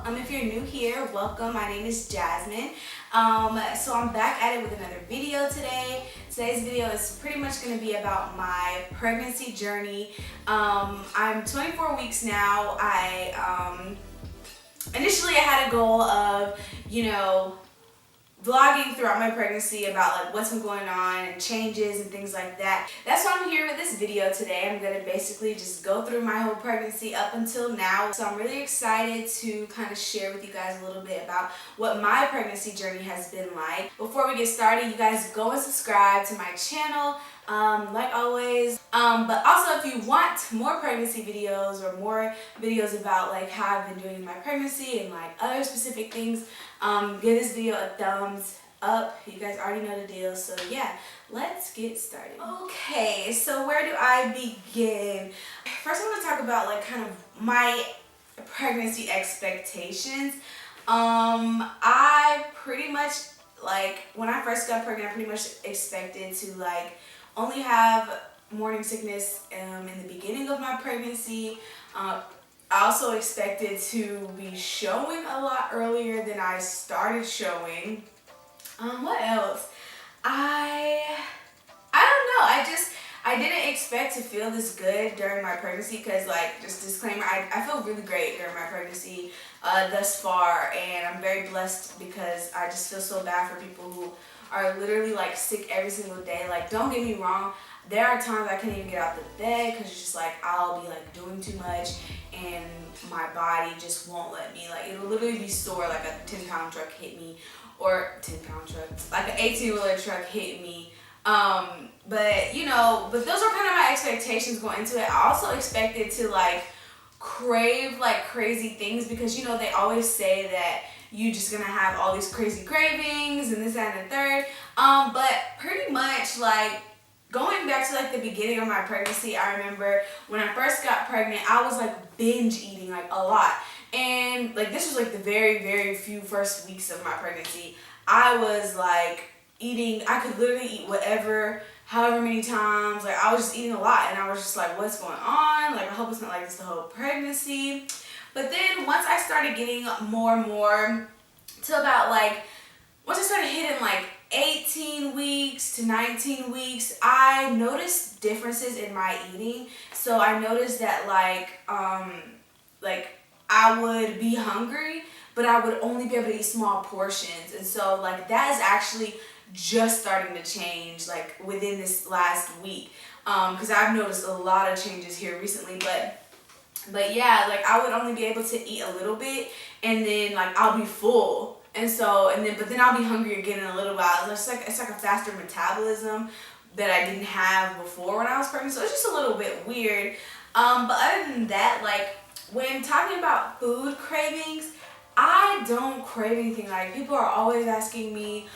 If you're new here, welcome. My name is Jasmine. So I'm back at it with another video today. Today's video is pretty much going to be about my pregnancy journey. I'm 24 weeks now. Initially I had a goal of, vlogging throughout my pregnancy about like what's been going on and changes and things like that. That's why I'm here with this video today. I'm gonna basically just go through my whole pregnancy up until now. So I'm really excited to kind of share with you guys a little bit about what my pregnancy journey has been like. Before we get started, you guys go and subscribe to my channel. Like always, but also if you want more pregnancy videos or more videos about like how I've been doing in my pregnancy and like other specific things, give this video a thumbs up. You guys already know the deal, so yeah, let's get started. Okay, so where do I begin? First I want to talk about like kind of my pregnancy expectations. I pretty much, like, when I first got pregnant, I pretty much expected to like only have morning sickness in the beginning of my pregnancy. I also expected to be showing a lot earlier than I started showing. What else? I don't know. I didn't expect to feel this good during my pregnancy because, like, just disclaimer, I feel really great during my pregnancy thus far, and I'm very blessed because I just feel so bad for people who are literally like sick every single day. Like, don't get me wrong, there are times I can't even get out of bed because it's just like I'll be like doing too much and my body just won't let me. Like, it'll literally be sore, like a 10-pound truck hit me, or 10-pound truck, like an 18-wheeler truck hit me. But those are kind of my expectations going into it. I also expected to like crave like crazy things because they always say that you're just gonna have all these crazy cravings and this, that, and the third. But pretty much like going back to like the beginning of my pregnancy, I remember when I first got pregnant, I was like binge eating like a lot. And like this was like the very, very few first weeks of my pregnancy. I was like eating, I could literally eat whatever, however many times. Like I was just eating a lot and I was just like, what's going on? Like I hope it's not like this the whole pregnancy. But then once I started getting more and more to about like, once I started hitting like 18 weeks to 19 weeks, I noticed differences in my eating. So I noticed that like I would be hungry, but I would only be able to eat small portions. And so like that is actually just starting to change like within this last week. Because I've noticed a lot of changes here recently, but yeah, like I would only be able to eat a little bit and then like I'll be full. But then I'll be hungry again in a little while. It's like a faster metabolism that I didn't have before when I was pregnant. So it's just a little bit weird. But other than that, like when talking about food cravings, I don't crave anything. Like people are always asking me,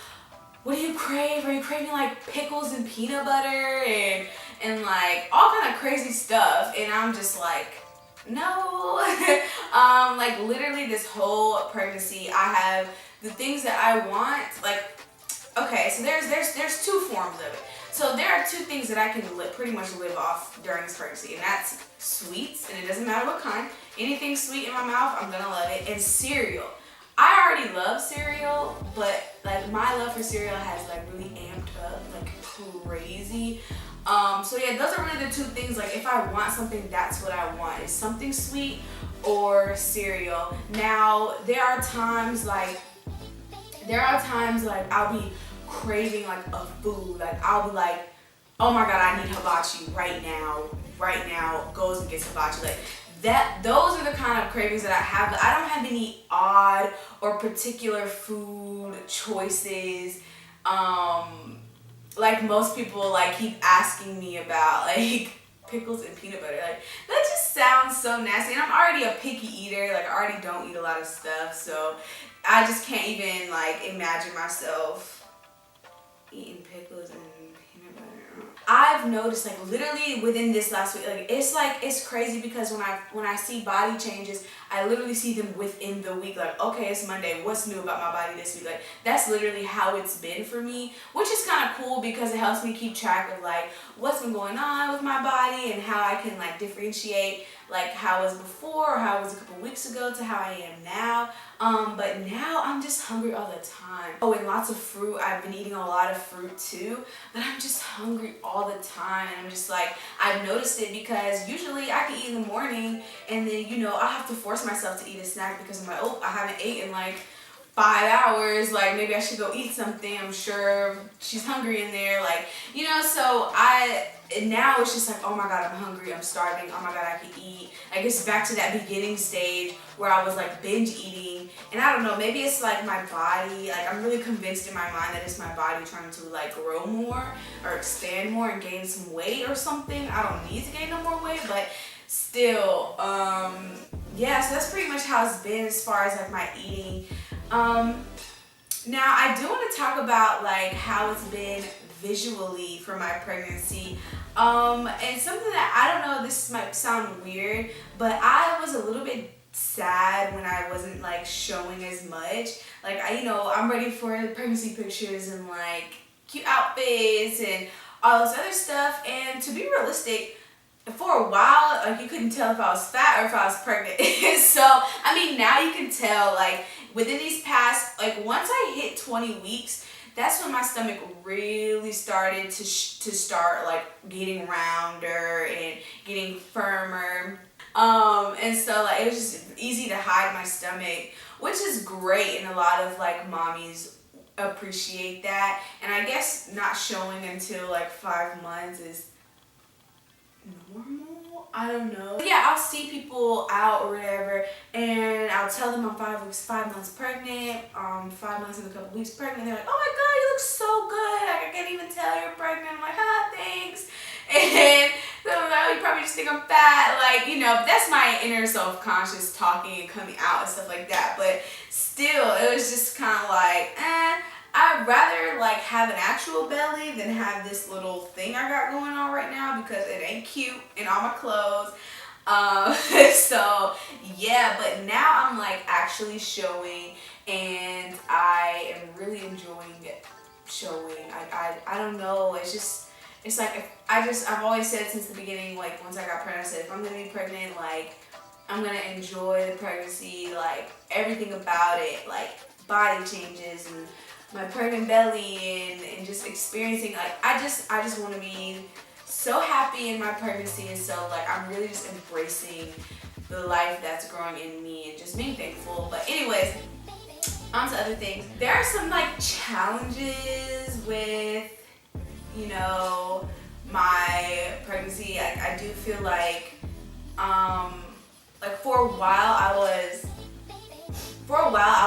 what do you crave? Are you craving like pickles and peanut butter and like all kind of crazy stuff? And I'm just like, no. Like literally this whole pregnancy, I have the things that I want. Like, okay, so there's two forms of it. So there are two things that I can pretty much live off during this pregnancy, and that's sweets, and it doesn't matter what kind. Anything sweet in my mouth, I'm gonna love it, and cereal. I already love cereal, but like my love for cereal has like really amped up like crazy. So yeah, those are really the two things. Like if I want something, that's what I want, is something sweet or cereal. Now there are times like I'll be craving like a food. Like I'll be like, oh my god, I need hibachi right now, goes and gets hibachi. Like those are the kind of cravings that I have. But I don't have any odd or particular food choices. Like most people like keep asking me about like pickles and peanut butter. Like that just sounds so nasty. And I'm already a picky eater. Like I already don't eat a lot of stuff. So I just can't even like imagine myself eating pickles and peanut butter. I've noticed like literally within this last week, like it's crazy because when I see body changes, I literally see them within the week. Like, okay, it's Monday. What's new about my body this week? Like, that's literally how it's been for me, which is kind of cool because it helps me keep track of like what's been going on with my body and how I can like differentiate like how it was before or how it was a couple weeks ago to how I am now. But now I'm just hungry all the time. Oh, and lots of fruit. I've been eating a lot of fruit too, but I'm just hungry all the time. And I'm just like, I've noticed it because usually I can eat in the morning and then, you know, I have to force myself to eat a snack because I'm like, oh, I haven't ate in like 5 hours, like maybe I should go eat something. I'm sure she's hungry in there, like, you know. So now it's just like, oh my god, I'm hungry, I'm starving, oh my god, I can eat. I guess back to that beginning stage where I was like binge eating, and I don't know, maybe it's like my body, like I'm really convinced in my mind that it's my body trying to like grow more or expand more and gain some weight or something. I don't need to gain no more weight, but still, yeah, so that's pretty much how it's been as far as like my eating. Now I do want to talk about like how it's been visually for my pregnancy. And something that I don't know, this might sound weird, but I was a little bit sad when I wasn't like showing as much. Like I'm ready for the pregnancy pictures and like cute outfits and all this other stuff. And to be realistic, for a while, like you couldn't tell if I was fat or if I was pregnant. So, I mean, now you can tell, like, within these past, like, once I hit 20 weeks, that's when my stomach really started to start, like, getting rounder and getting firmer. And so, like, it was just easy to hide my stomach, which is great, and a lot of, like, mommies appreciate that. And I guess not showing until, like, 5 months is normal, I don't know. But yeah, I'll see people out or whatever, and I'll tell them I'm 5 months pregnant, 5 months and a couple weeks pregnant. They're like, oh my god, you look so good, like I can't even tell you're pregnant. I'm like, thanks. And so now you probably just think I'm fat, like, you know, that's my inner self-conscious talking and coming out and stuff like that. But still, it was just kind of like, I'd rather like have an actual belly than have this little thing I got going on right now because it ain't cute in all my clothes. So yeah, but now I'm like actually showing, and I am really enjoying showing. I don't know, it's like I've always said since the beginning, like once I got pregnant, I said if I'm gonna be pregnant, like I'm gonna enjoy the pregnancy, like everything about it, like body changes and my pregnant belly and just experiencing, like I just want to be so happy in my pregnancy. And so like I'm really just embracing the life that's growing in me and just being thankful. But anyways, on to other things. There are some like challenges with, you know, my pregnancy. I do feel like for a while I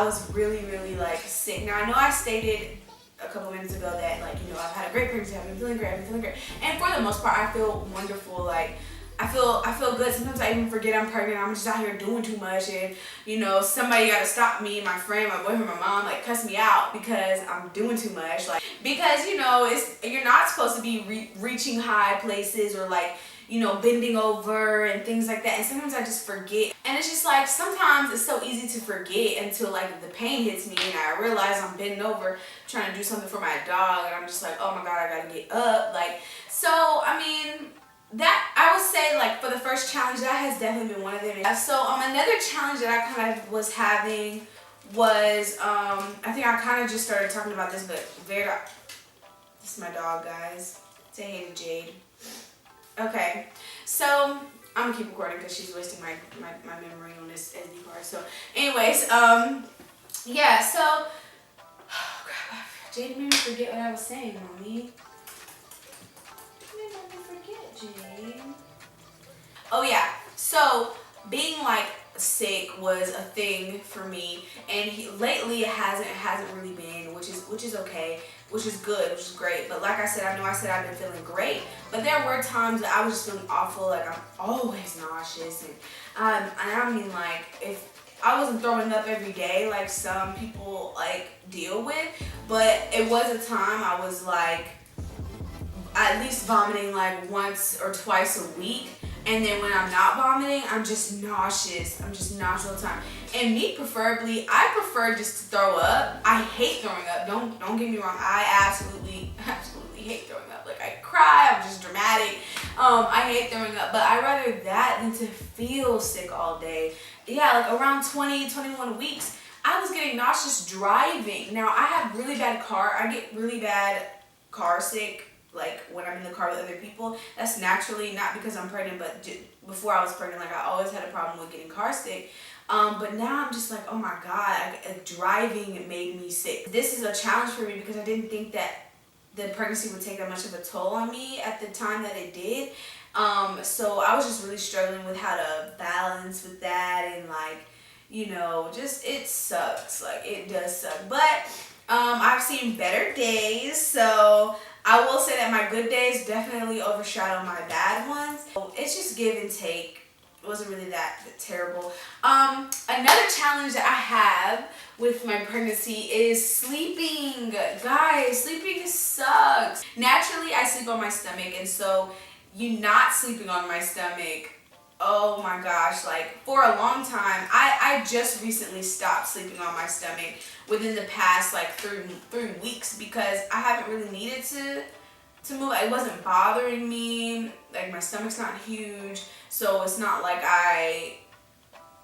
was really like sick. Now I know I stated a couple minutes ago that like, you know, I've had a great pregnancy, I've been feeling great, and for the most part I feel wonderful. Like I feel good. Sometimes I even forget I'm pregnant. I'm just out here doing too much, and you know, somebody got to stop me, my friend, my boyfriend, my mom, like cuss me out because I'm doing too much. Like because you know, you're not supposed to be reaching high places or like, you know, bending over and things like that. And sometimes I just forget. And it's just like, sometimes it's so easy to forget until like the pain hits me and I realize I'm bending over trying to do something for my dog. And I'm just like, oh my God, I gotta get up. Like, so, I mean, that, I would say like for the first challenge, that has definitely been one of them. So, another challenge that I kind of was having was, I think I kind of just started talking about this, but Verdean, this is my dog, guys. Say hey to Jade. Okay, so I'm gonna keep recording because she's wasting my memory on this SD card. So anyways, yeah, so oh, crap, Jade made me forget what I was saying, mommy. You made me forget, Jade. Oh yeah, so being like sick was a thing for me, and lately it hasn't really been, which is okay, which is good, which is great. But like I said, I've been feeling great, but there were times that I was just feeling awful. Like I'm always nauseous, and I mean, like if I wasn't throwing up every day like some people like deal with, but it was a time I was like at least vomiting like once or twice a week. And then when I'm not vomiting, I'm just nauseous. I'm just nauseous all the time. And me preferably, I prefer just to throw up. I hate throwing up. Don't get me wrong. I absolutely hate throwing up. Like I cry. I'm just dramatic. I hate throwing up. But I'd rather that than to feel sick all day. Yeah, like around 20, 21 weeks, I was getting nauseous driving. Now I have really bad I get really bad car sick, like when I'm in the car with other people. That's naturally not because I'm pregnant, but before I was pregnant, like I always had a problem with getting car sick. But now I'm just like, oh my God, driving made me sick. This is a challenge for me because I didn't think that the pregnancy would take that much of a toll on me at the time that it did. So I was just really struggling with how to balance with that, and like, you know, just it sucks. Like it does suck. But I've seen better days, so I will say that my good days definitely overshadow my bad ones. It's just give and take. It wasn't really that terrible. Another challenge that I have with my pregnancy is sleeping. Guys, sleeping sucks. Naturally, I sleep on my stomach, and so you not sleeping on my stomach, oh my gosh, like for a long time, I just recently stopped sleeping on my stomach within the past like three weeks because I haven't really needed to move. It wasn't bothering me. Like my stomach's not huge, so it's not like I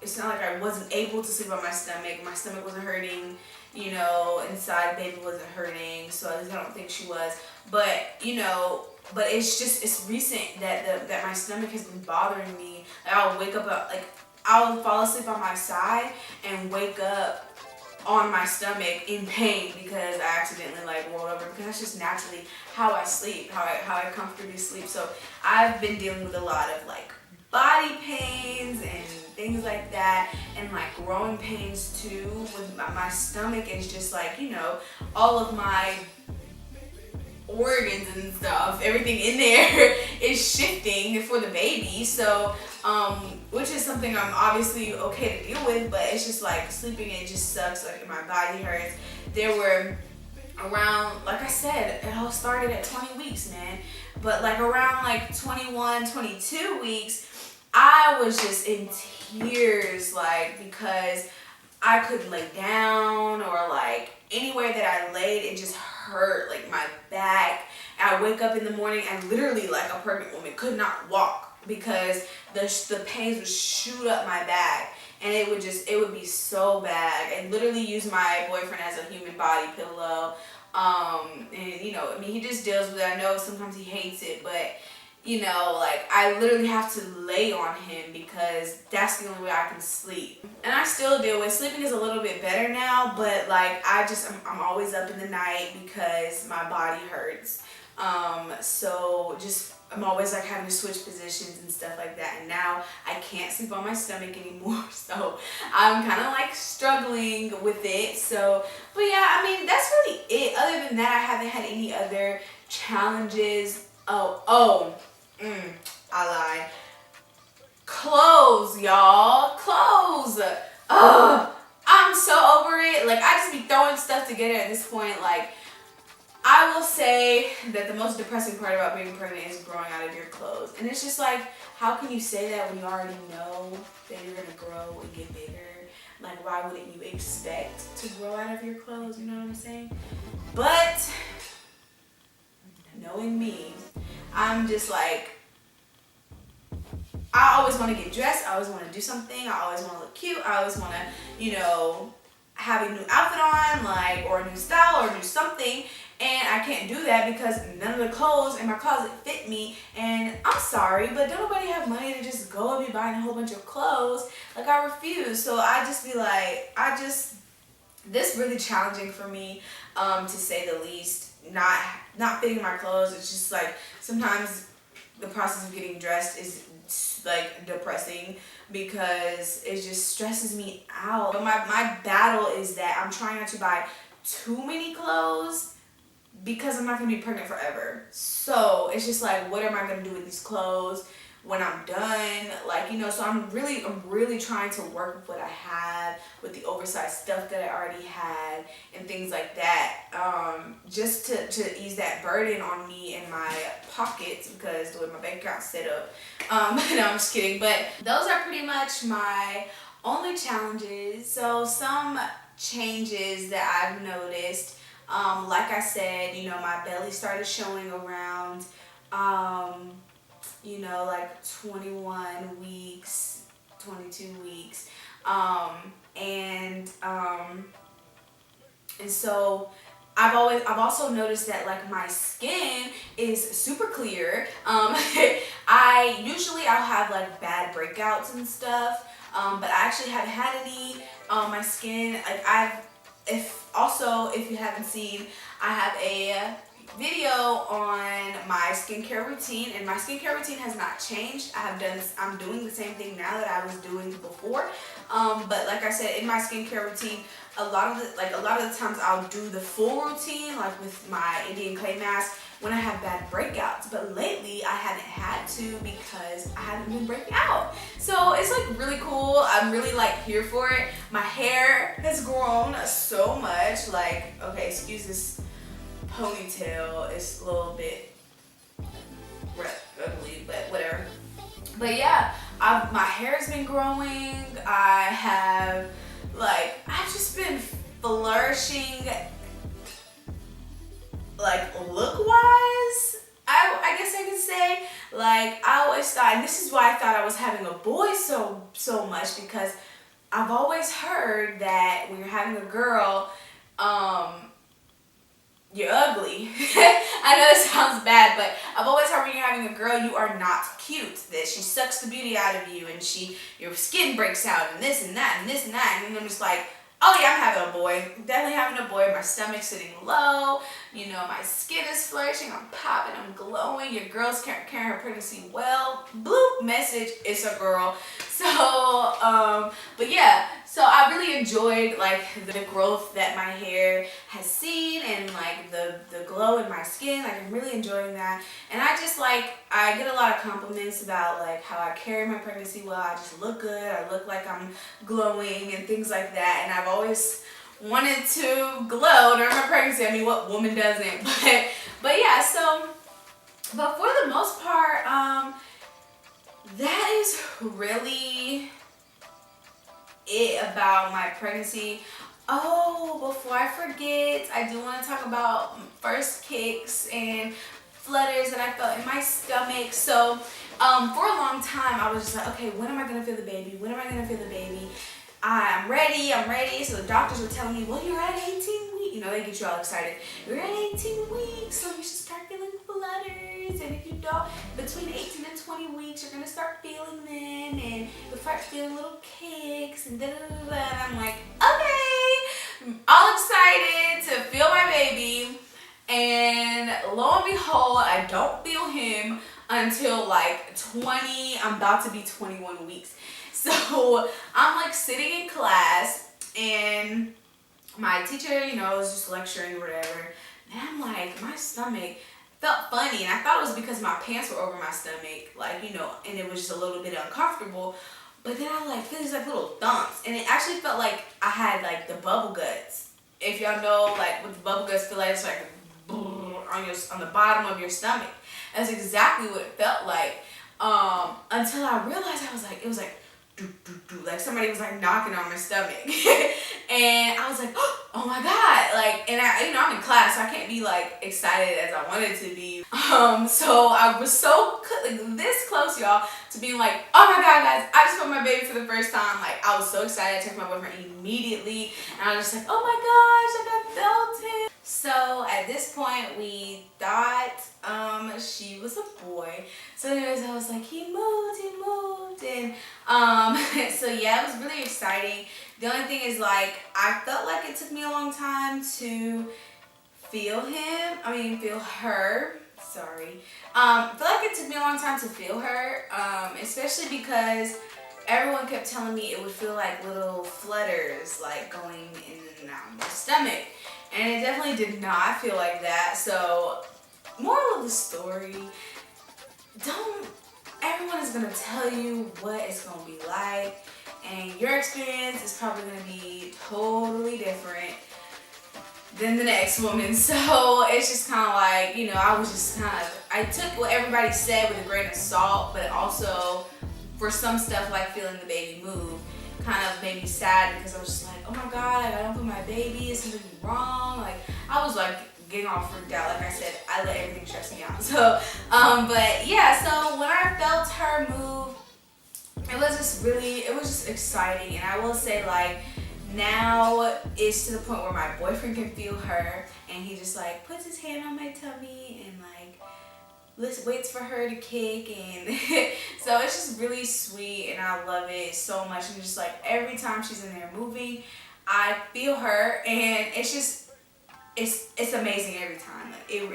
wasn't able to sleep on my stomach. My stomach wasn't hurting, you know, inside baby wasn't hurting, so at least I don't think she was. But, you know, but it's recent that my stomach has been bothering me. Like I'll wake up, like I'll fall asleep on my side and wake up on my stomach in pain because I accidentally like rolled over, because that's just naturally how I sleep, how I comfortably sleep. So I've been dealing with a lot of like body pains and things like that, and like growing pains too with my stomach. Is just like, you know, all of my organs and stuff, everything in there is shifting for the baby. So which is something I'm obviously okay to deal with, but it's just like sleeping, it just sucks. Like my body hurts. There were around, like I said, it all started at 20 weeks, man, but like around like 21, 22 weeks, I was just in tears, like, because I couldn't lay down, or like anywhere that I laid, it just hurt, like my back. I wake up in the morning and literally like a pregnant woman could not walk because the pains would shoot up my back, and it would be so bad. I literally use my boyfriend as a human body pillow. And you know, I mean, he just deals with it. I know sometimes he hates it, but you know, like I literally have to lay on him because that's the only way I can sleep. And I still deal with sleeping is a little bit better now, but like I'm always up in the night because my body hurts. So just I'm always like having to switch positions and stuff like that. And now I can't sleep on my stomach anymore. So I'm kind of like struggling with it. So, but yeah, I mean, that's really it. Other than that, I haven't had any other challenges. I lied. Clothes, y'all. Clothes. Ugh. I'm so over it. Like, I just be throwing stuff together at this point. Like, I will say that the most depressing part about being pregnant is growing out of your clothes. And it's just like, how can you say that when you already know that you're going to grow and get bigger? Like, why wouldn't you expect to grow out of your clothes? You know what I'm saying? But knowing me, I'm just like, I always want to get dressed. I always want to do something. I always want to look cute. I always want to, you know, have a new outfit on, like, or a new style, or do something. And I can't do that because none of the clothes in my closet fit me. And I'm sorry, but don't nobody have money to just go and be buying a whole bunch of clothes. Like, I refuse. So I just be like, this really challenging for me, to say the least. Not fitting my clothes. It's just like, sometimes the process of getting dressed is like depressing because it just stresses me out. But my battle is that I'm trying not to buy too many clothes because I'm not going to be pregnant forever. So it's just like, what am I going to do with these clothes? when I'm done, like, you know, so I'm really trying to work with what I have, with the oversized stuff that I already had and things like that, just to ease that burden on me in my pockets, because the way my bank account's set up. No, I'm just kidding, but those are pretty much my only challenges. So some changes that I've noticed, like I said, you know, my belly started showing around, you know, like 21 weeks, 22 weeks. Um, and, um, and so I've also noticed that like my skin is super clear. I'll have like bad breakouts and stuff. But I actually haven't had any. My skin, like if you haven't seen, I have a video on my skincare routine, and my skincare routine has not changed. I'm doing the same thing now that I was doing before. But like I said, in my skincare routine, a lot of the times I'll do the full routine, like with my Indian clay mask, when I have bad breakouts. But lately I haven't had to because I haven't been breaking out. So it's like really cool. I'm really like here for it. My hair has grown so much. Like, okay, excuse this ponytail. It's a little bit ugly, but whatever. But yeah, my hair's been growing. I've just been flourishing, like look-wise, I guess I could say. Like, I always thought, and this is why I thought I was having a boy so much, because I've always heard that when you're having a girl, you're ugly. I know it sounds bad, but I've always heard when you're having a girl, you are not cute. That she sucks the beauty out of you, and your skin breaks out, and this and that, and this and that. And I'm just like, oh yeah, I'm having a boy. Definitely having a boy. My stomach's sitting low. You know, my skin is flourishing. I'm popping. I'm glowing. Your girl's carrying her pregnancy well. Bloop, message. It's a girl. So, but yeah. So I really enjoyed like the growth that my hair has seen, and like the glow in my skin. Like, I'm really enjoying that. And I get a lot of compliments about like how I carry my pregnancy well. I just look good. I look like I'm glowing and things like that. And I've always wanted to glow during my pregnancy. I mean, what woman doesn't? But yeah, so, but for the most part, that is really it about my pregnancy. Oh, before I forget, I do want to talk about first kicks and flutters that I felt in my stomach. So, for a long time, I was just like, okay, when am I going to feel the baby? When am I going to feel the baby? I'm ready. So the doctors were telling me, well, you're at 18 weeks. You know, they get you all excited. You're at 18 weeks, so you should start feeling flutters. And if you don't, between 18 and 20 weeks, you're going to start feeling them. And you'll start feeling little kicks and da-da-da-da. And I'm like, okay. All excited to feel my baby. And lo and behold, I don't feel him until like I'm about to be 21 weeks. So I'm like sitting in class, and my teacher, you know, was just lecturing or whatever. And I'm like, my stomach felt funny, and I thought it was because my pants were over my stomach, like, you know, and it was just a little bit uncomfortable. But then I like feel these like little thumps, and it actually felt like I had like the bubble guts. If y'all know like what the bubble guts feel like, it's like on the bottom of your stomach. That's exactly what it felt like. Until I realized it was like do, do, do, like somebody was like knocking on my stomach. And I was like, oh my God. Like, and I'm in class, so I can't be like excited as I wanted to be. So I was so like this close, y'all, to being like, oh my God, guys, I just felt my baby for the first time. Like, I was so excited. I texted my boyfriend immediately, and I was just like, oh my gosh, like I felt it. So at this point, we thought she was a boy. So anyways, I was like, he moved, and so yeah, it was really exciting. The only thing is, like, I felt like it took me a long time to feel her. Sorry. I feel like it took me a long time to feel her, especially because everyone kept telling me it would feel like little flutters, like going in and out of my stomach. And it definitely did not feel like that. So, moral of the story, don't everyone is gonna tell you what it's gonna be like, and your experience is probably gonna be totally different than the next woman. So it's just kind of like, you know, I took what everybody said with a grain of salt, but also for some stuff like feeling the baby move kind of made me sad, because I was just like, oh my god, like, I don't put my baby, is something wrong? Like, I was like getting all freaked out. Like I said, I let everything stress me out. So, but yeah, so when I felt her move, it was just exciting. And I will say, like, now it's to the point where my boyfriend can feel her, and he just like puts his hand on my tummy and like waits for her to kick, and so it's just really sweet, and I love it so much. And just like every time she's in there moving, I feel her, and it's just it's amazing every time. Like, it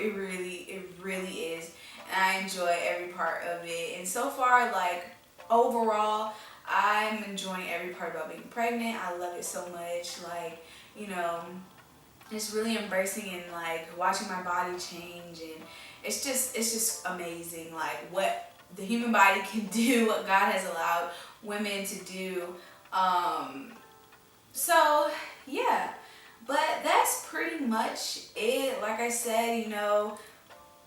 really is, and I enjoy every part of it. And so far, like, overall, I'm enjoying every part about being pregnant. I love it so much. Like, you know, it's really embracing and like watching my body change, and it's just amazing, like what the human body can do, what God has allowed women to do. So yeah, but that's pretty much it. Like I said, you know,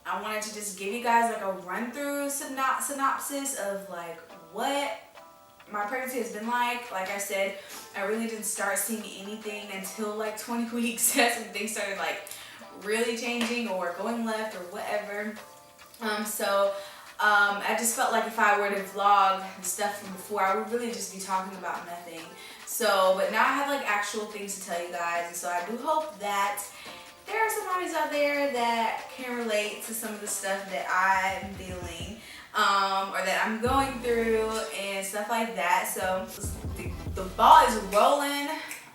I wanted to just give you guys like a run through synopsis of like what my pregnancy has been like. Like I said, I really didn't start seeing anything until like 20 weeks. That's when things started like really changing or going left or whatever. I just felt like if I were to vlog the stuff from before, I would really just be talking about nothing. So, but now I have like actual things to tell you guys, and so I do hope that there are some mommies out there that can relate to some of the stuff that I'm dealing or that I'm going through and stuff like that. So the ball is rolling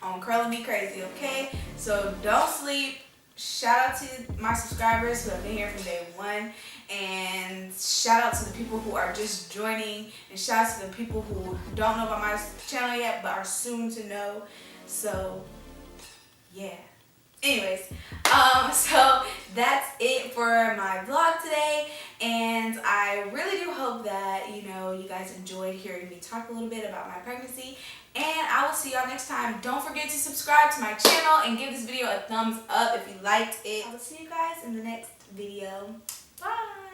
on Curling Me Crazy, okay? So don't sleep. Shout out to my subscribers who have been here from day one, and shout out to the people who are just joining, and shout out to the people who don't know about my channel yet but are soon to know. So yeah. Anyways, so that's it for my vlog today, and I really do hope that, you know, you guys enjoyed hearing me talk a little bit about my pregnancy, and I will see y'all next time. Don't forget to subscribe to my channel and give this video a thumbs up if you liked it. I will see you guys in the next video. Bye!